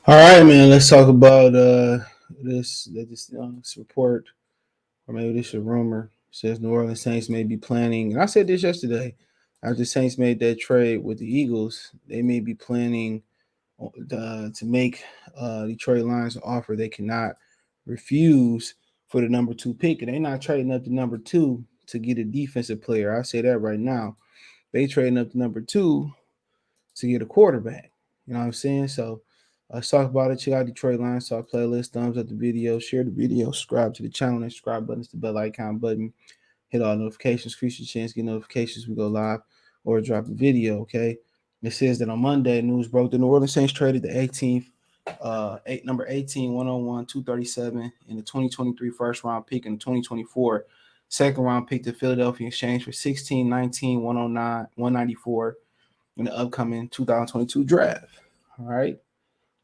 All right, man. Let's talk about this report, or maybe this is a rumor. Says New Orleans Saints may be planning, and I said this yesterday. After the Saints made that trade with the Eagles, they may be planning to make Detroit Lions an offer they cannot refuse for the number two pick, and they're not trading up to number two to get a defensive player. I say that right now. They trading up to number two to get a quarterback. You know what I'm saying? So let's talk about it. Check out Detroit Lions Talk playlist. Thumbs up the video, share the video, subscribe to the channel. And subscribe button is the bell icon button. Hit all notifications, increase your chance, get notifications. We go live or drop a video. Okay. It says that on Monday, news broke the New Orleans Saints traded the 18th, number 18, 101, 237 in the 2023 first round pick and the 2024 second round pick to Philadelphia Exchange for 16, 19, 109, 194 in the upcoming 2022 draft. All right.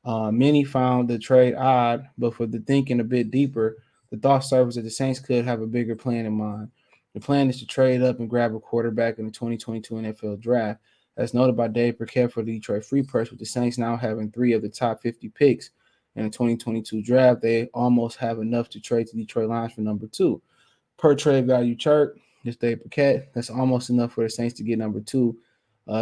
Many found the trade odd, but for the thinking a bit deeper, the thought surfaced that the Saints could have a bigger plan in mind. The plan is to trade up and grab a quarterback in the 2022 NFL draft. As noted by Dave Burkett for the Detroit Free Press, with the Saints now having three of the top 50 picks in the 2022 draft, they almost have enough to trade to Detroit Lions for number two. Per trade value chart, this Dave Burkett, that's almost enough for the Saints to get number two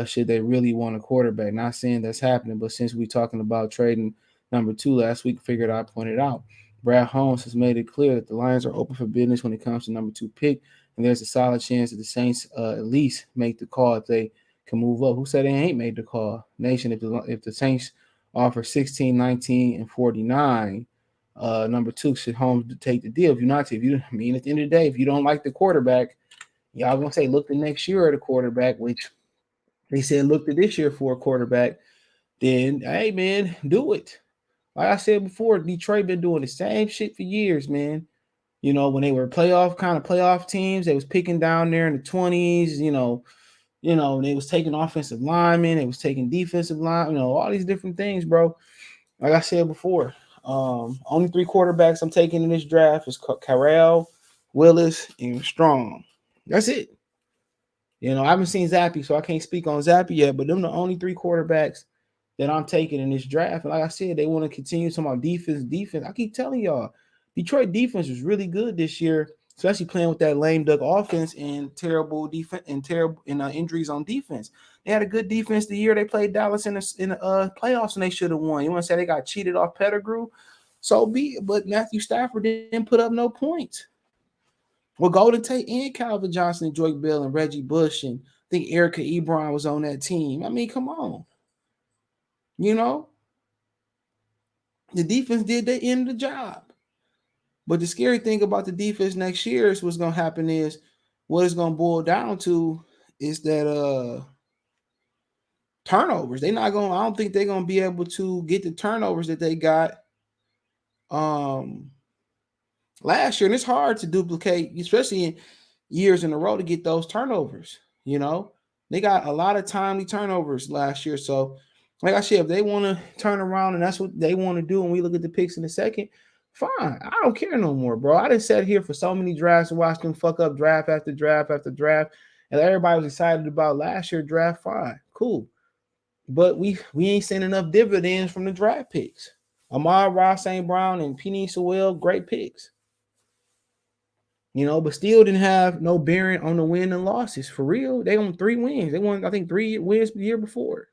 should they really want a quarterback. Not saying that's happening, but since we're talking about trading number two last week, figured I pointed out. Brad Holmes has made it clear that the Lions are open for business when it comes to number two pick, and there's a solid chance that the Saints at least make the call if they can move up. Who said they ain't made the call? Nation, if the Saints offer 16, 19, and 49, number two should Holmes take the deal. If you're not, if you, I mean, at the end of the day, if you don't like the quarterback, y'all gonna say look the next year at the quarterback, which they said look to this year for a quarterback, then hey man, do it. Like I said before, Detroit been doing the same shit for years, man. You know, when they were playoff teams, they was picking down there in the 20s, they was taking offensive linemen, they was taking defensive line, all these different things, bro. Like I said before, only three quarterbacks I'm taking in this draft is Carell, Willis, and Strong. That's it. I haven't seen Zappy, so I can't speak on Zappy yet, but them the only three quarterbacks that I'm taking in this draft. And like I said, they want to continue talking about defense. I keep telling y'all, Detroit defense was really good this year, especially playing with that lame duck offense and terrible defense and terrible injuries on defense. They had a good defense the year they played Dallas in the playoffs, and they should have won. You want to say they got cheated off Pettigrew? So be it. But Matthew Stafford didn't put up no points. Well, Golden Tate and Calvin Johnson and Joy Bell and Reggie Bush and I think Erica Ebron was on that team. I mean, come on. You know, the defense did the end of the job. But the scary thing about the defense next year is what's gonna happen is what it's gonna boil down to is that turnovers. I don't think they're gonna be able to get the turnovers that they got um last year. And it's hard to duplicate, especially in years in a row to get those turnovers. They got a lot of timely turnovers last year. So, like I said, if they want to turn around and that's what they want to do, and we look at the picks in a second, fine. I don't care no more, bro. I done sat here for so many drafts and watched them fuck up draft after draft after draft, and everybody was excited about last year's draft. Fine, cool, but we ain't seen enough dividends from the draft picks. Amar Ross St. Brown and Penny Sewell, great picks. But still didn't have no bearing on the win and losses. For real, they won 3 wins. They won, I think, 3 wins the year before.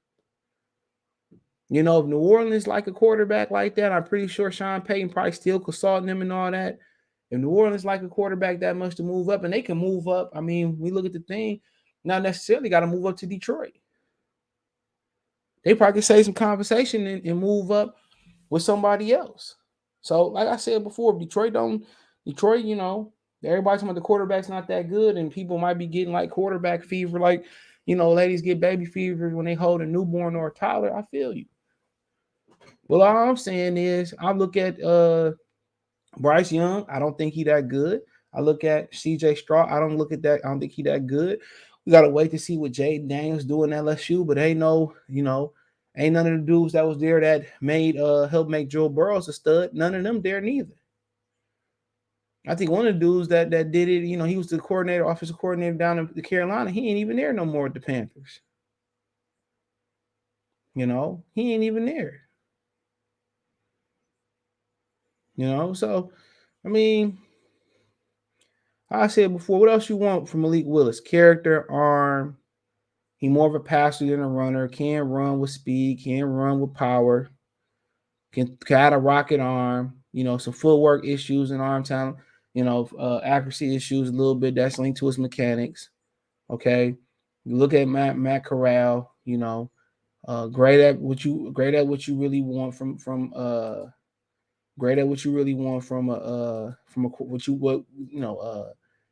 If New Orleans like a quarterback like that, I'm pretty sure Sean Payton probably still consulting them and all that. If New Orleans like a quarterback that much to move up, and they can move up, I mean, we look at the thing, not necessarily got to move up to Detroit. They probably could save some conversation and move up with somebody else. So, like I said before, Detroit, everybody's talking about the quarterback's not that good, and people might be getting like quarterback fever, like, ladies get baby fever when they hold a newborn or a toddler. I feel you. Well, all I'm saying is I look at Bryce Young, I don't think he that good. I look at CJ Stroud, I don't look at that, I don't think he that good. We gotta wait to see what Jaden Daniels do in LSU, but ain't none of the dudes that was there that made helped make Joe Burrows a stud. None of them there neither. I think one of the dudes that did it, he was the offensive coordinator down in Carolina. He ain't even there no more with the Panthers. He ain't even there. So I mean, I said before, what else you want from Malik Willis? Character, arm. He more of a passer than a runner. Can run with speed. Can run with power. Can got a rocket arm. Some footwork issues and arm talent. Accuracy issues a little bit. That's linked to his mechanics. Okay, you look at Matt Corral. Great at what you really want from great at what you really want from what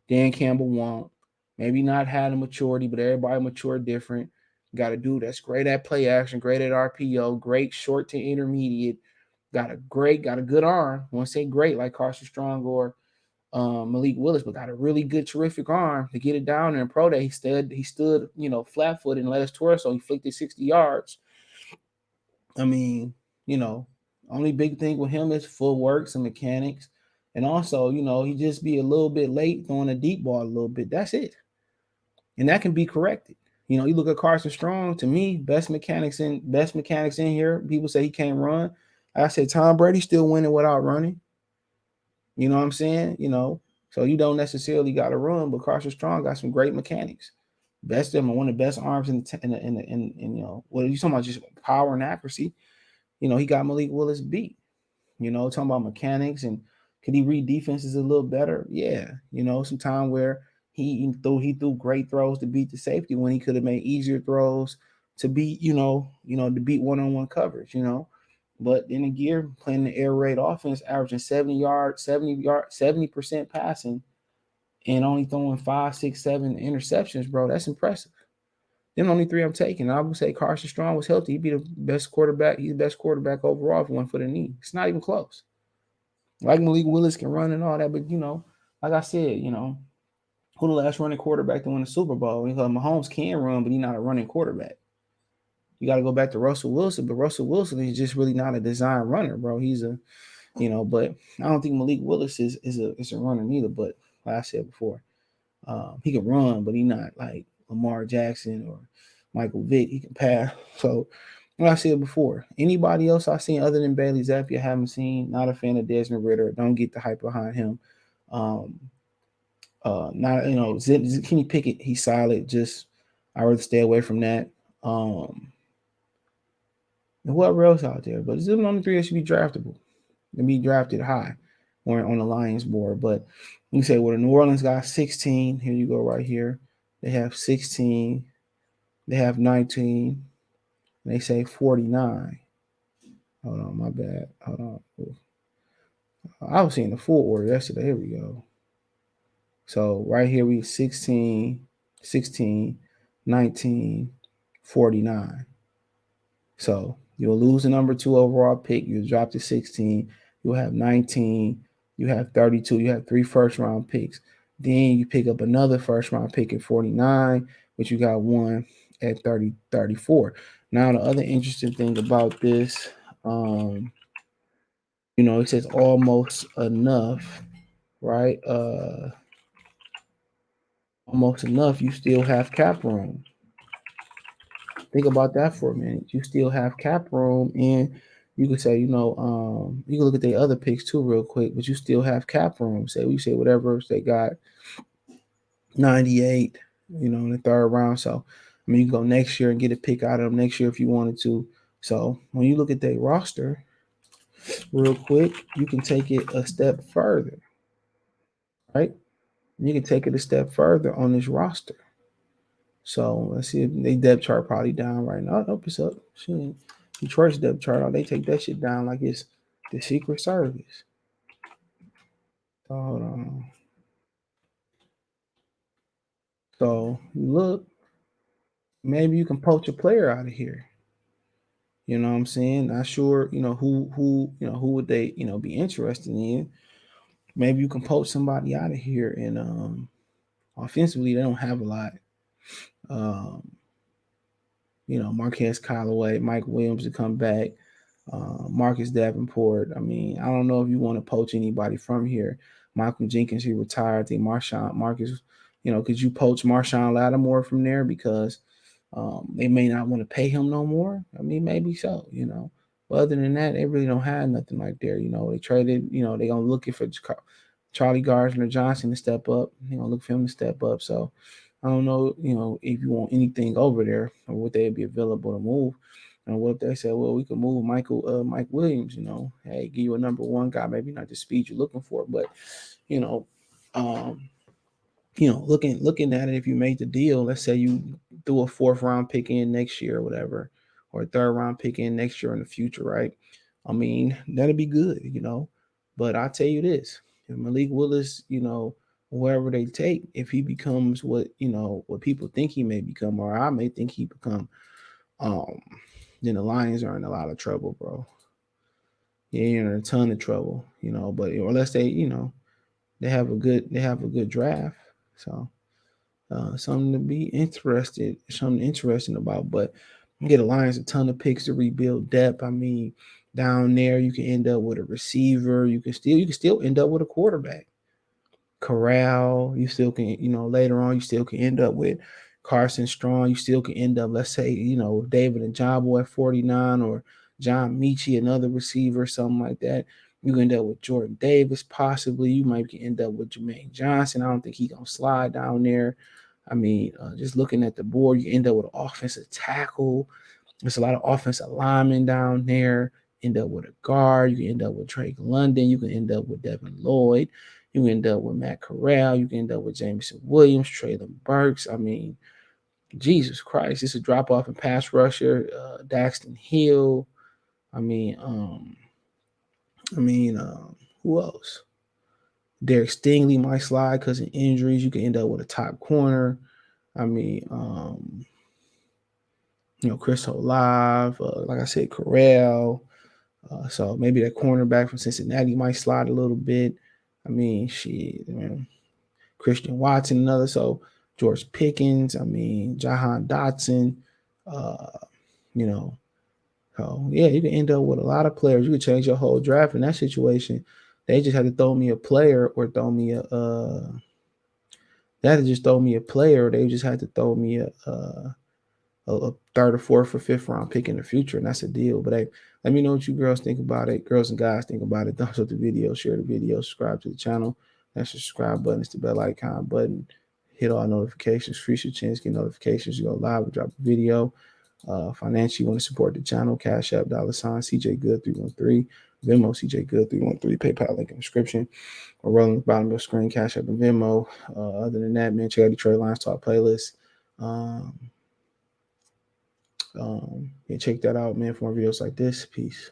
Dan Campbell want. Maybe not had a maturity, but everybody mature different. Got a dude that's great at play action, great at RPO, great short to intermediate. Got a good arm. I want to say great like Carson Strong or Malik Willis, but got a really good, terrific arm to get it down there. In pro day, he stood, flat footed and let his torso. He flicked it 60 yards. I mean, you know, only big thing with him is footwork, some mechanics, and also, he just be a little bit late throwing a deep ball a little bit. That's it, and that can be corrected. You look at Carson Strong. To me, best mechanics in here. People say he can't run. I said Tom Brady still winning without running. You know what I'm saying? So you don't necessarily got to run, but Carson Strong got some great mechanics. Best of them, one of the best arms what are you talking about? Just power and accuracy. He got Malik Willis beat. Talking about mechanics and could he read defenses a little better? Yeah. Some time where he threw great throws to beat the safety when he could have made easier throws to beat, to beat one-on-one coverage. But in a year playing the air raid offense, averaging 70% passing and only throwing 5, 6, 7 interceptions, bro. That's impressive. Them only three I'm taking. I would say Carson Strong was healthy. He'd be the best quarterback. He's the best quarterback overall if one for the knee. It's not even close. Like Malik Willis can run and all that, but like I said, who the last running quarterback to win the Super Bowl? Because Mahomes can run, but he's not a running quarterback. You got to go back to Russell Wilson, but Russell Wilson is just really not a design runner, bro. He's but I don't think Malik Willis is a runner neither. But like I said before, he can run, but he's not like Lamar Jackson or Michael Vick. He can pass. So, like I said before, anybody else I've seen other than Bailey Zappi, I haven't seen. Not a fan of Desmond Ritter. Don't get the hype behind him. Um, not Kenny Pickett. He's solid. Just I rather stay away from that. And whoever else out there, but it's the only three that should be draftable and be drafted high or on the Lions board. But you say, well, the New Orleans got 16. Here you go, right here. They have 16. They have 19. And they say 49. Hold on, my bad. Hold on. I was seeing the full order yesterday. Here we go. So right here we 16, 16, 19, 49. So you'll lose the number 2 overall pick. You'll drop to 16. You'll have 19. You have 32. You have 3 first round picks. Then you pick up another first round pick at 49, but you got one at 34. Now, the other interesting thing about this, it says almost enough, right? Almost enough. You still have cap room. Think about that for a minute. You still have cap room, and you could say, you can look at the other picks too, real quick. But you still have cap room. Say we say whatever they got, 98, in the third round. So, I mean, you can go next year and get a pick out of them next year if you wanted to. So, when you look at their roster, real quick, you can take it a step further, right? You can take it a step further on this roster. So let's see if they depth chart probably down right now. Nope, it's up. Shit. Detroit's depth chart, they take that shit down like it's the Secret Service. So hold on. So you look, maybe you can poach a player out of here. You know what I'm saying? Not sure, who would they, be interested in. Maybe you can poach somebody out of here and offensively they don't have a lot. Um, Marquez Callaway, Mike Williams to come back, Marcus Davenport. I mean, I don't know if you want to poach anybody from here. Michael Jenkins, he retired. I think Marcus, could you poach Marshawn Lattimore from there because they may not want to pay him no more? I mean, maybe so, But other than that, they really don't have nothing like there. They traded. They gonna looking for Charlie Gardner Johnson to step up. Look for him to step up. So I don't know. If you want anything over there or would they be available to move. And what if they said, well, we could move Mike Williams, hey, give you a number one guy, maybe not the speed you're looking for, but you know, um, looking at it, if you made the deal, let's say you threw a fourth round pick in next year or whatever, or a third round pick in next year in the future, right? I mean, that'd be good. But I'll tell you this: if Malik Willis, whoever they take, if he becomes what people think he may become, or I may think he become, um, then the Lions are in a lot of trouble, bro. Yeah, in a ton of trouble, But unless they have a good draft, so something to be something interesting about. But you get the Lions a ton of picks to rebuild depth. I mean, down there you can end up with a receiver. You can still end up with a quarterback. Corral. You still can, later on, you still can end up with Carson Strong. You still can end up, let's say, David and John Boy at 49 or John Michie, another receiver, something like that. You can end up with Jordan Davis, possibly. You might end up with Jermaine Johnson. I don't think he's going to slide down there. I mean, just looking at the board, you end up with an offensive tackle. There's a lot of offensive linemen down there. End up with a guard. You can end up with Drake London. You can end up with Devin Lloyd. You can end up with Matt Corral. You can end up with Jameson Williams, Traylon Burks. I mean, Jesus Christ, it's a drop off in pass rusher. Daxton Hill. I mean, who else? Derek Stingley might slide because of injuries. You can end up with a top corner. I mean, Chris Olave, like I said, Corral. So maybe that cornerback from Cincinnati might slide a little bit. I mean, shit, man. Christian Watson, another. So George Pickens. I mean, Jahan Dotson. Uh, you know, so yeah, you can end up with a lot of players. You could change your whole draft in that situation. They just had to throw me a player or throw me a. They had to just throw me a player. Or they just had to throw me a third or fourth or fifth round pick in the future, and that's a deal. But hey, let me know what you girls think about it. Girls and guys think about it. Thumbs up the video, share the video, subscribe to the channel. That's the subscribe button. It's the bell icon button. Hit all notifications. Free your chance, get notifications. You go live, we drop a video. Financially, you want to support the channel, Cash App, $ CJ Good 313, Venmo CJ Good 313, PayPal link in the description, or rolling the bottom of the screen, Cash App and Venmo. Other than that, man, check out the Trade Lines Talk playlist. Yeah, check that out, man, for more videos like this. Peace.